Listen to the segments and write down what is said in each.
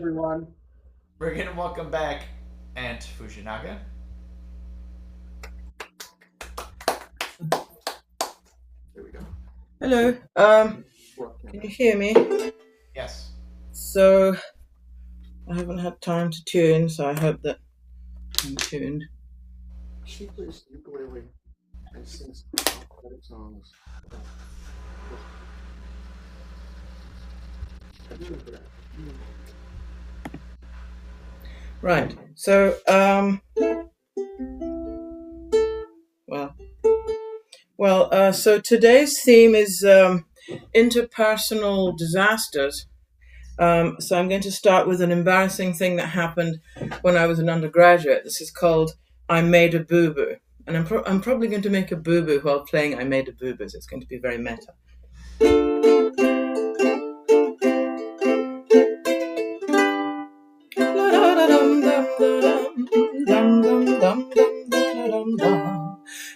everyone. We're gonna welcome back Ant Fujinaga. There we go. Hello. Can you hear me? Yes. So, I haven't had time to tune, so I hope that I'm tuned. She plays ukulele and sings credit songs. Right. So, so today's theme is interpersonal disasters. So I'm going to start with an embarrassing thing that happened when I was an undergraduate. This is called I Made a Booboo. And I'm probably going to make a booboo while playing I Made a Booboo, so it's going to be very meta.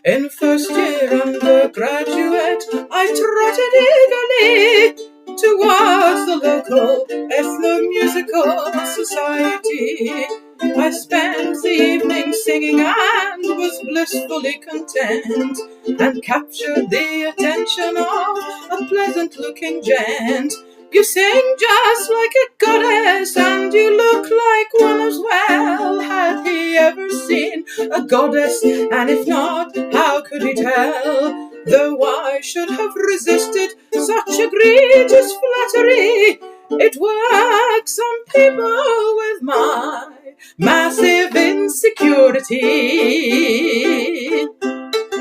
In first year undergraduate, I trotted eagerly towards the local ethno-musical society. I spent the evening singing and was blissfully content, and captured the attention of a pleasant-looking gent. You sing just like a goddess, and you look like one as well. Had he ever seen a goddess? And if not, how could he tell? Though I should have resisted such egregious flattery, it works on people with my massive insecurity.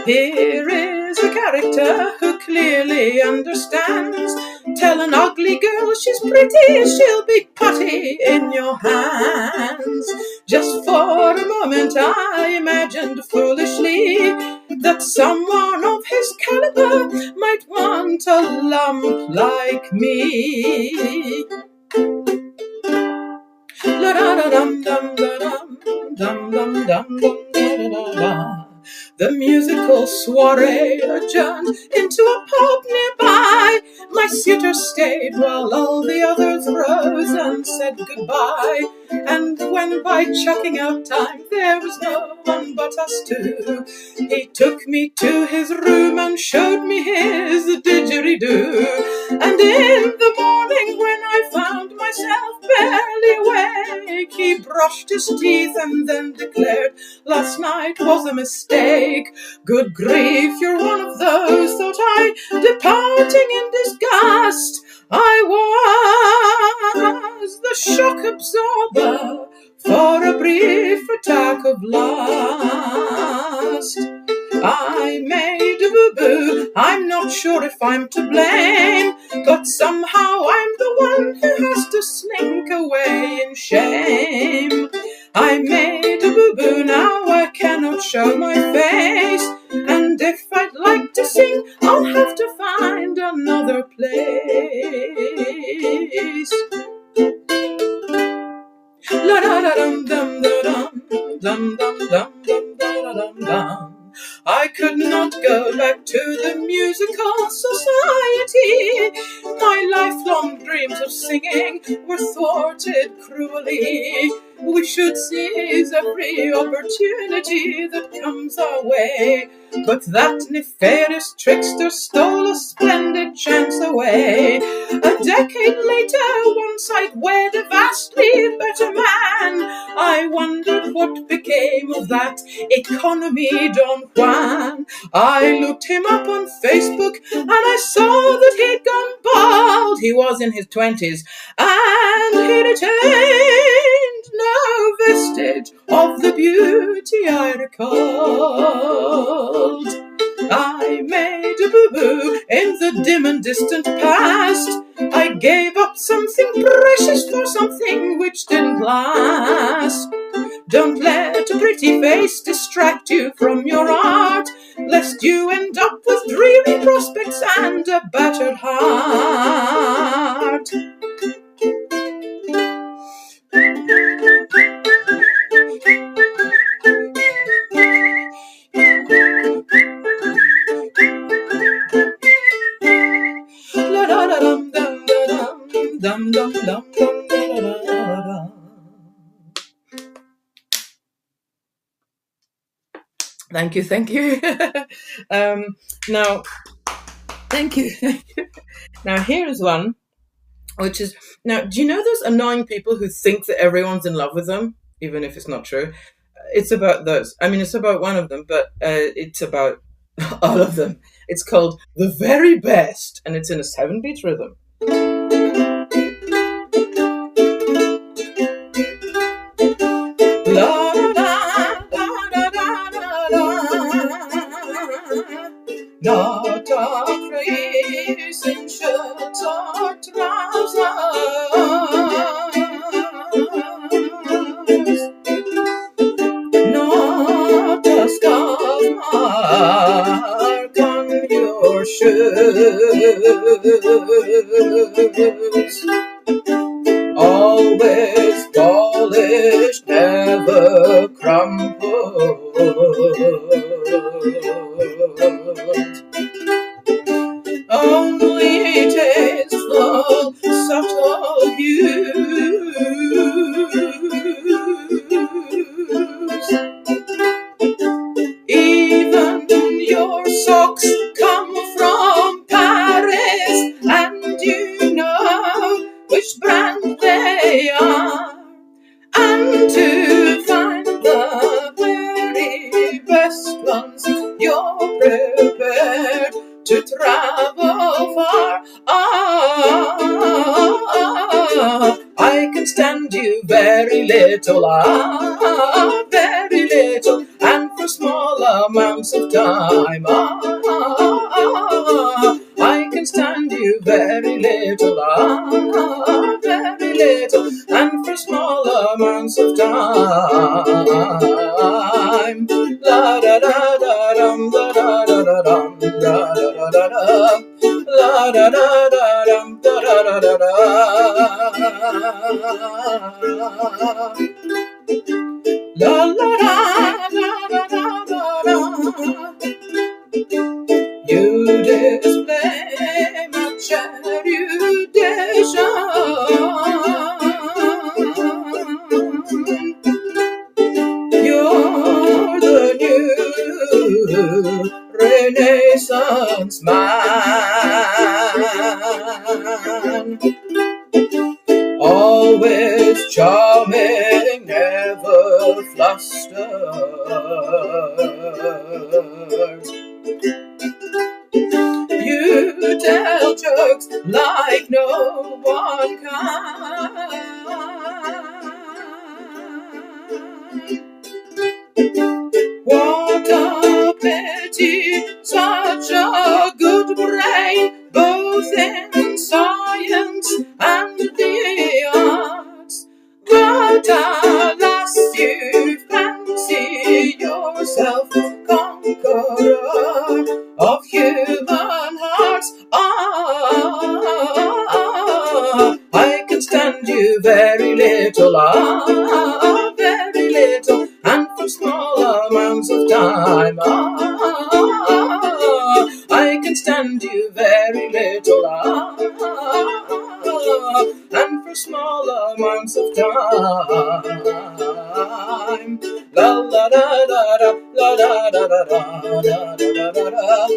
Here is a character who clearly understands. Tell an ugly girl she's pretty, she'll be putty in your hands. Just for a moment I imagined foolishly that someone of his caliber might want a lump like me. La-da-da-dum-dum-da-dum, the musical soiree adjourned into a pub nearby. My suitor stayed while all the others rose and said goodbye. And when by chucking out time there was no one but us two, he took me to his room and showed me his didgeridoo. And in the morning when I found myself barely awake, he brushed his teeth and then declared last night was a mistake. Good grief, you're one of those, thought I, departing in disgust. I was the shock absorber for a brief attack of lust. I made a boo-boo, I'm not sure if I'm to blame, but somehow I'm the one who has to slink away in shame. I made a boo-boo, now I cannot show my face, and if I'd like to sing, I'll have to find another place. La-da-da-dum-dum-da-dum, I could not go back to the musical society. My lifelong dreams of singing were thwarted cruelly. We should seize every opportunity that comes our way, but that nefarious trickster stole a splendid chance away. A decade later, once I'd wed a vastly better man, I wondered what became of that economy Don Juan. I looked him up on Facebook and I saw that he'd gone bald. He was in his 20s and he retained no vestige of the beauty I recalled. I made a boo-boo in the dim and distant past. I gave up something precious for something which didn't last. Don't let a pretty face distract you from your art, lest you end up with dreary prospects and a battered heart. La-da-da-dum-dum-da-dum, dum-dum-dum-dum-da-da-da-da. Thank you, thank you. Now, thank you, thank you. Now, here is one, which is, now, do you know those annoying people who think that everyone's in love with them, even if it's not true? It's about those. I mean, it's about one of them, but it's about all of them. It's called The Very Best, and it's in a 7-beat rhythm. La da da da da da da. Not a craze in shirts or trousers. Not a scarf mark on your shoes. Always polished, never crumpled. Only tasteful, subtle hues. Even your socks come from Paris, and you know which brand they are. And to find the very best ones, you're prepared to travel far. I can stand you very little, very little, and for small amounts of time. I can stand you very little, very little, and for small amounts of time. La da da da dum da da da da dum da da da da. La da da da dum da da da da da. La la da da da da da. You display much erudition. You're the new Renaissance man. Always charming, never flustered. You tell jokes like no one can. What a pity, such a good brain, both in science and the arts. But alas, you fancy yourself conqueror of human hearts. I can stand you very little, very little, and for small amounts of time. I can stand you very little, and for small amounts of time. La la da da da, la da da da da da da da da.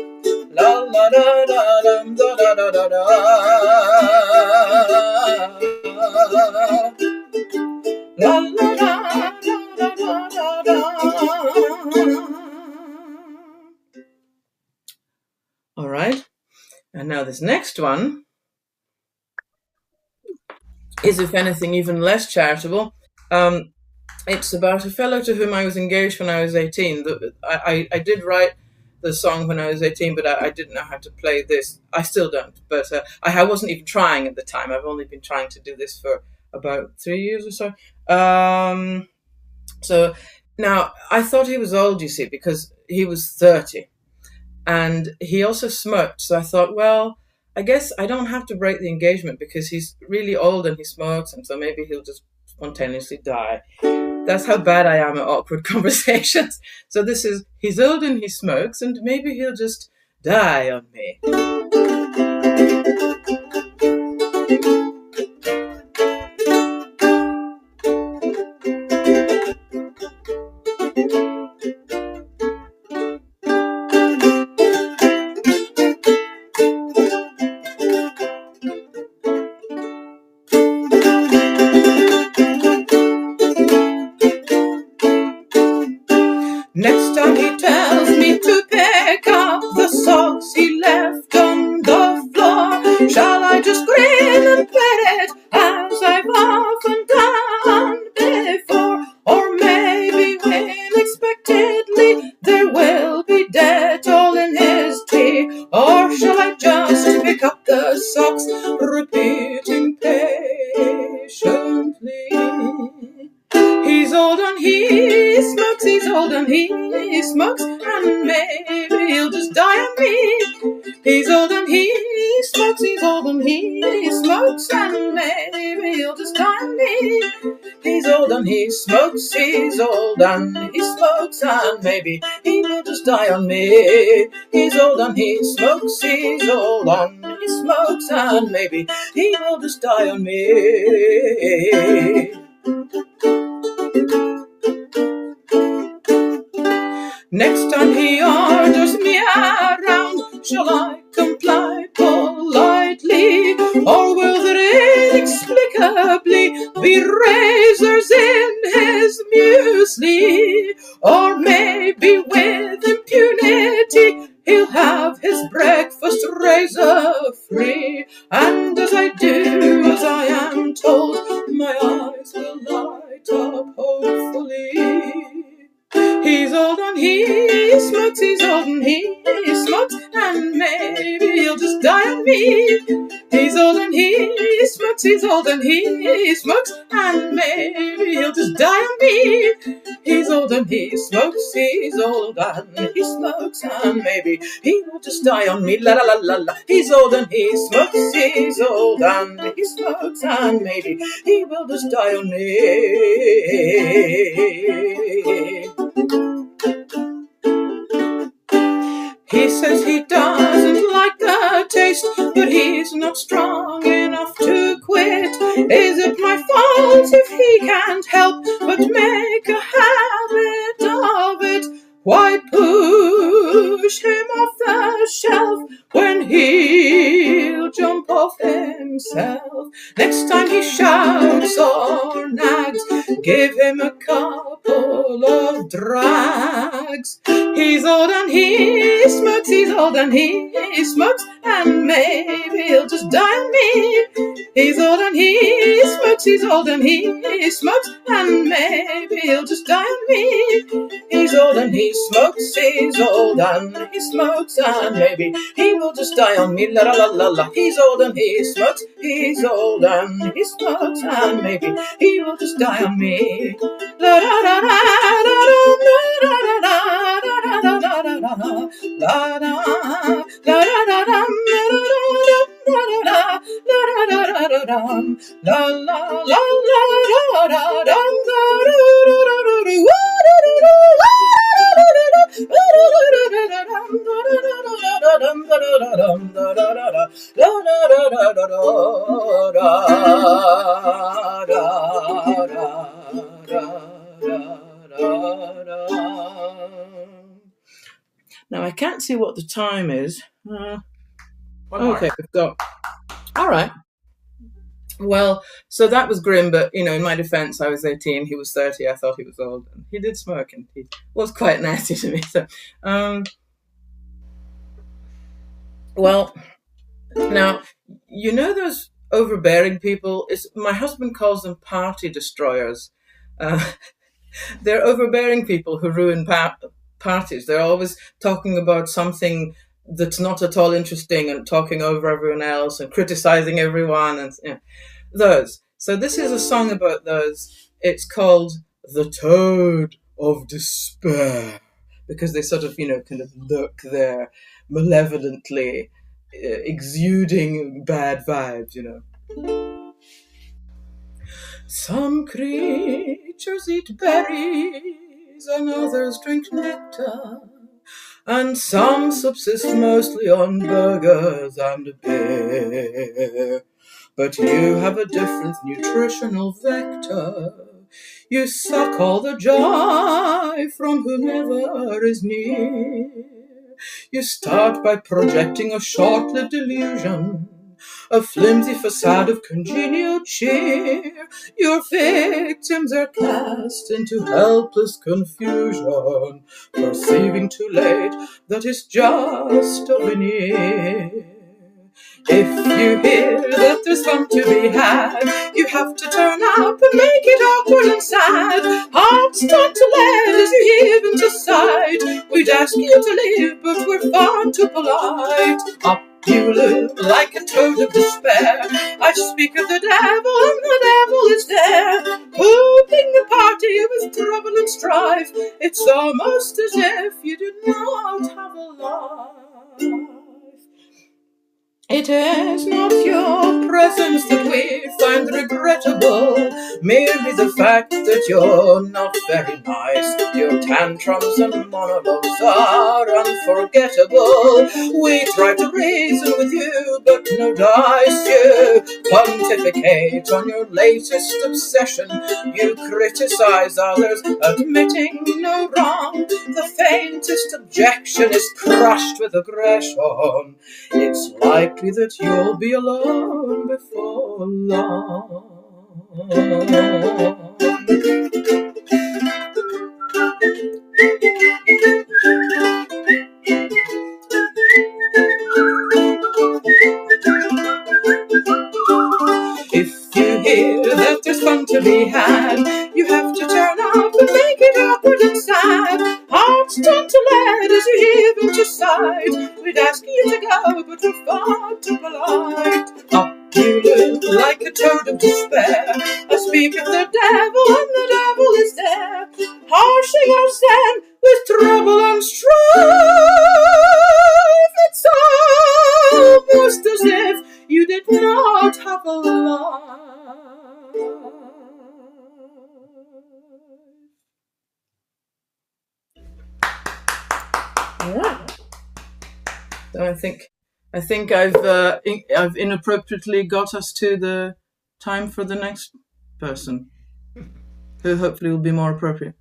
La la da da dum da da da da da. La la da da da da da. All right, and now this next one is, if anything, even less charitable. It's about a fellow to whom I was engaged when I was 18. I did write the song when I was 18, but I didn't know how to play this. I still don't, but I wasn't even trying at the time. I've only been trying to do this for about 3 years or so. So now, I thought he was old, you see, because he was 30. And he also smoked. So I thought, well, I guess I don't have to break the engagement because he's really old and he smokes, and so maybe he'll just spontaneously die. That's how bad I am at awkward conversations. So this is, he's old and he smokes, and maybe he'll just die on me. He's old and he smokes, he's old and he smokes, and maybe he'll just die on me. He's old and he smokes, he's old and he smokes, and maybe he'll just die on me. He's old and he smokes, he's old and he smokes, and maybe he will just die on me. He's old and he smokes, he's old and he smokes, and maybe he will just die on me. Next time he orders me around, shall I comply politely, or will there inexplicably be razors in his muesli? Or maybe with impunity he'll have his breakfast razor free, and as I do as I am told, my eyes will light up hopefully. He's old and he smokes, he's old and he smokes, and maybe he'll just die on me. He's old and he smokes, he's old and he smokes, and maybe he'll just die on me. He's old and he smokes, he's old and he smokes, and maybe he will just die on me. La la la la la. He's old and he smokes, he's old and he smokes, and maybe he will just die on me. He says he doesn't like the taste, but he's not strong enough to quit. Is it my fault if he can't help but make a habit of it? Why push him off the shelf when he'll jump off himself? Next time he shouts or nags, give him a couple of drags. He's old and he smokes, he's old and he smokes, and maybe he'll just die on me. He's old and he smokes, he's old and he smokes, and maybe he'll just die on me. He's old and he smokes, he's old and he smokes, and maybe he will just die on me. La la la la la. He's old and he smokes, he's old and he smokes, and maybe he will just die on me. La la la la la la la la la la la la la Now I can't see what the time is. Okay, we've got. All right. Well, so that was grim, but in my defense, I was 18, he was 30, I thought he was old, and he did smoke, and he was quite nasty to me. So, well, now, those overbearing people, my husband calls them party destroyers. They're overbearing people who ruin parties. They're always talking about something that's not at all interesting and talking over everyone else and criticizing everyone and those. So this is a song about those. It's called The Toad of Despair, because they sort of, kind of look there malevolently exuding bad vibes, Some creatures eat berries and others drink nectar, and some subsist mostly on burgers and beer. But you have a different nutritional vector. You suck all the joy from whomever is near. You start by projecting a short-lived illusion, a flimsy facade of congenial cheer. Your victims are cast into helpless confusion, perceiving too late that it's just a veneer. If you hear that there's fun to be had, you have to turn up and make it awkward and sad. Hearts start to lead as you heave into sight. We'd ask you to leave, but we're far too polite. Up you live like a toad of despair. I speak of the devil, and the devil is there, hoping the party was It's almost as if you did not have a life. It is not your presence that we find regrettable, merely the fact that you're not very nice. Your tantrums and monologues are unforgettable. We try to reason with you, but no dice. You pontificate on your latest obsession. You criticize others, admitting no wrong. The faintest objection is crushed with aggression. It's likely that you'll be alone before long. If you hear that there's fun to be had, you have to turn up and make it awkward and sad. Hearts turn to lead as you heave into sight. We'd ask you to go, but we're far too polite. Up you look like a toad of despair. I speak of the devil, and the devil is there, harshing our stand with trouble and strife. It's almost as if you did not have a life. Yeah. So I think I've inappropriately got us to the time for the next person, who hopefully will be more appropriate.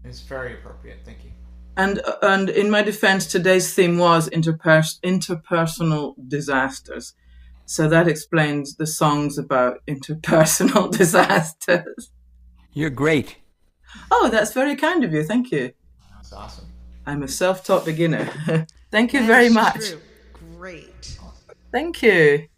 It's very appropriate, thank you. And in my defense, today's theme was interpersonal disasters. So that explains the songs about interpersonal disasters. You're great. Oh, that's very kind of you. Thank you. That's awesome. I'm a self-taught beginner. Thank you very much. True. Great. Thank you.